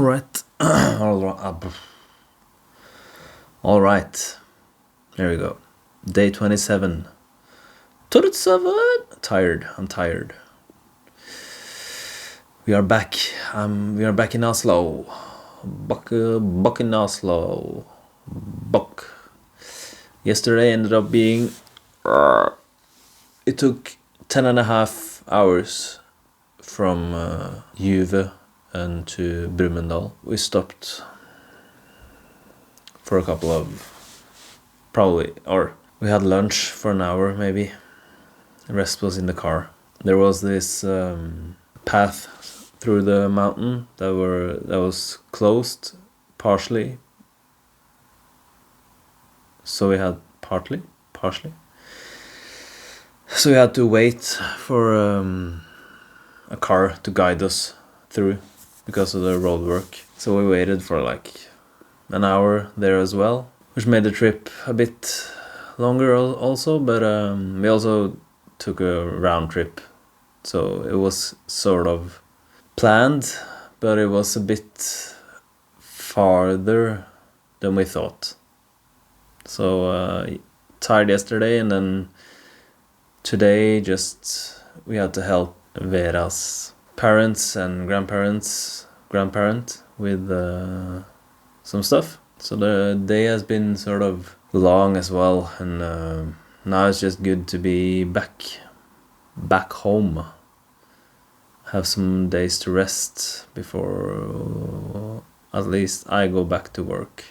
All right. All right. There we go. Day 27. 27. Tired. I'm tired. We are back. We are back in Oslo. Buck in Oslo. Buck. Yesterday ended up being... it took 10.5 hours from Juve and to Brumunddal. We stopped for a couple of... we had lunch for an hour maybe. The rest was in the car. There was this path through the mountain that was closed partially. So we had partially. So we had to wait for a car to guide us through because of the road work. So we waited for like an hour there as well, which made the trip a bit longer also, but we also took a round trip. So it was sort of planned, but it was a bit farther than we thought. So tired yesterday, and then today we had to help Vera's parents and grandparent with some stuff. So the day has been sort of long as well, and now it's just good to be back home. Have some days to rest before at least I go back to work.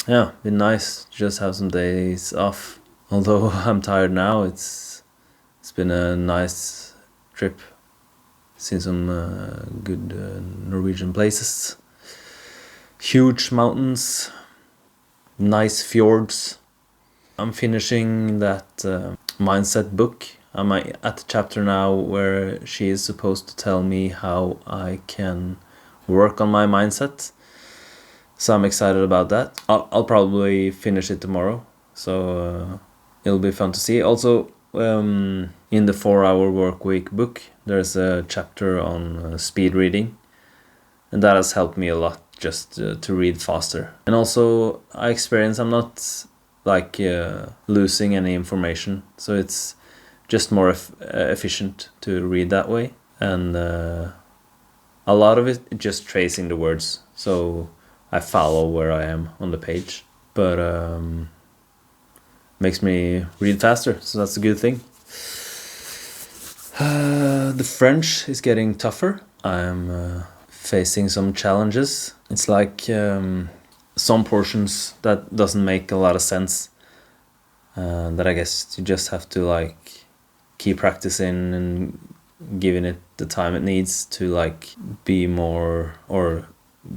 Yeah, been nice to just have some days off. Although I'm tired now, it's been a nice trip. Seen some good Norwegian places. Huge mountains, nice fjords. I'm finishing that mindset book. I'm at the chapter now where she is supposed to tell me how I can work on my mindset. So I'm excited about that. I'll probably finish it tomorrow. So it'll be fun to see. Also, in the 4-Hour Work Week book, there's a chapter on speed reading. And that has helped me a lot just to read faster. And also, I experience I'm not like losing any information. So it's just more efficient to read that way. And a lot of it just tracing the words. So I follow where I am on the page. But makes me read faster, so that's a good thing. The French is getting tougher. I'm facing some challenges. It's like some portions that doesn't make a lot of sense. That I guess you just have to like keep practicing and giving it the time it needs to like be more or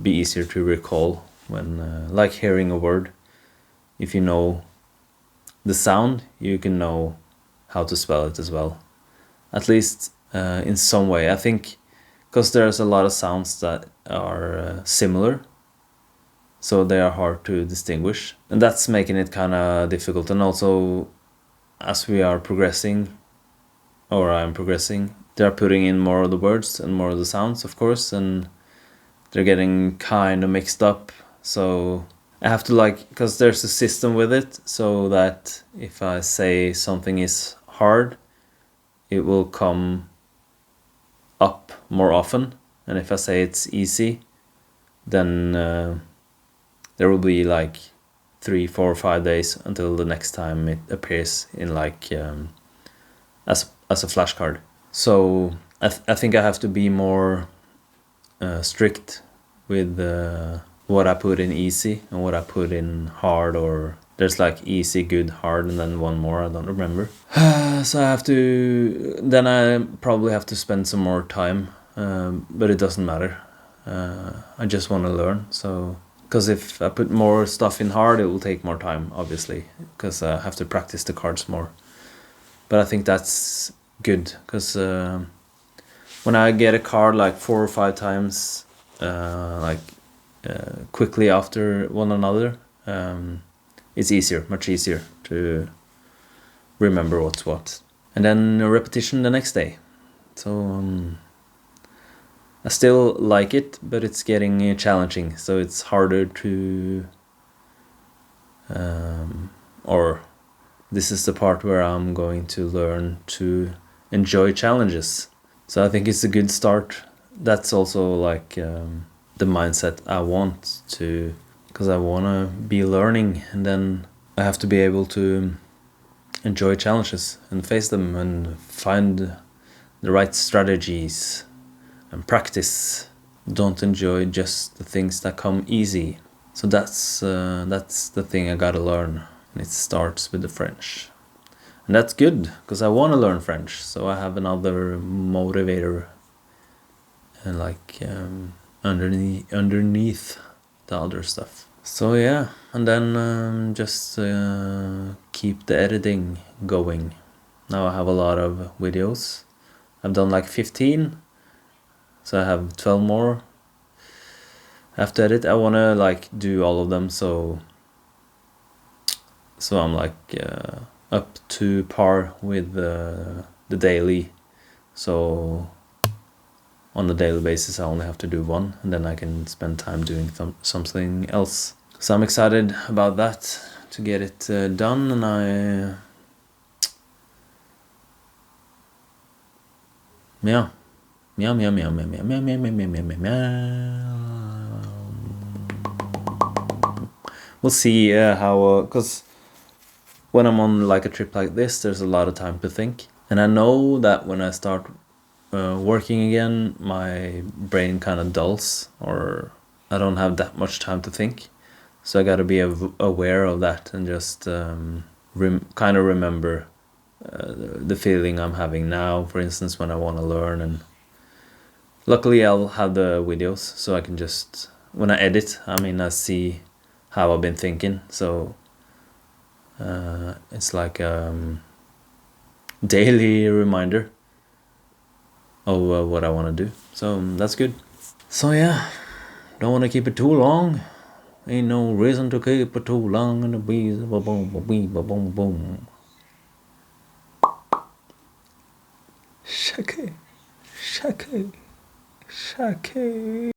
be easier to recall when like hearing a word. If you know the sound, you can know how to spell it as well, at least in some way. I think because there's a lot of sounds that are similar, so they are hard to distinguish, and that's making it kind of difficult. And also, as we are progressing, or I'm progressing, they're putting in more of the words and more of the sounds, of course, and they're getting kind of mixed up. So I have to like, because there's a system with it, so that if I say something is hard, it will come up more often. And if I say it's easy, then there will be like 3, 4, 5 days until the next time it appears in like as a flashcard. So I think I have to be more strict with what I put in easy and what I put in hard, or there's like easy, good, hard, and then one more, I don't remember. So then I probably have to spend some more time, but it doesn't matter. I just want to learn. So, because if I put more stuff in hard, it will take more time, obviously, because I have to practice the cards more. But I think that's good, because when I get a card like 4 or 5 times, quickly after one another, it's much easier to remember what's what. And then a repetition the next day. So I still like it, but it's getting challenging, so it's harder to or this is the part where I'm going to learn to enjoy challenges. So I think it's a good start. That's also like the mindset I want to, because I want to be learning, and then I have to be able to enjoy challenges and face them and find the right strategies and practice. Don't enjoy just the things that come easy. So that's the thing I gotta learn, and it starts with the French. And that's good, because I want to learn French, so I have another motivator and like underneath the other stuff. So yeah, and then just keep the editing going. Now I have a lot of videos. I've done like 15, so I have 12 more. I have to edit. I want to like do all of them, so I'm like up to par with the daily. So on a daily basis I only have to do one, and then I can spend time doing something else. So I'm excited about that, to get it done, and yeah. Meow meow meow meow meow meow meow meow meow meow meow. We'll see how, because when I'm on like a trip like this, there's a lot of time to think, and I know that when I start working again, my brain kind of dulls, or I don't have that much time to think. So I gotta be aware of that, and just kind of remember the feeling I'm having now, for instance, when I want to learn. And luckily I'll have the videos, so I can just, when I edit, I see how I've been thinking. So it's like daily reminder of what I want to do. So that's good. So yeah, don't want to keep it too long. Ain't no reason to keep it too long, and the bees boom boom boom. Shake, shake, shake.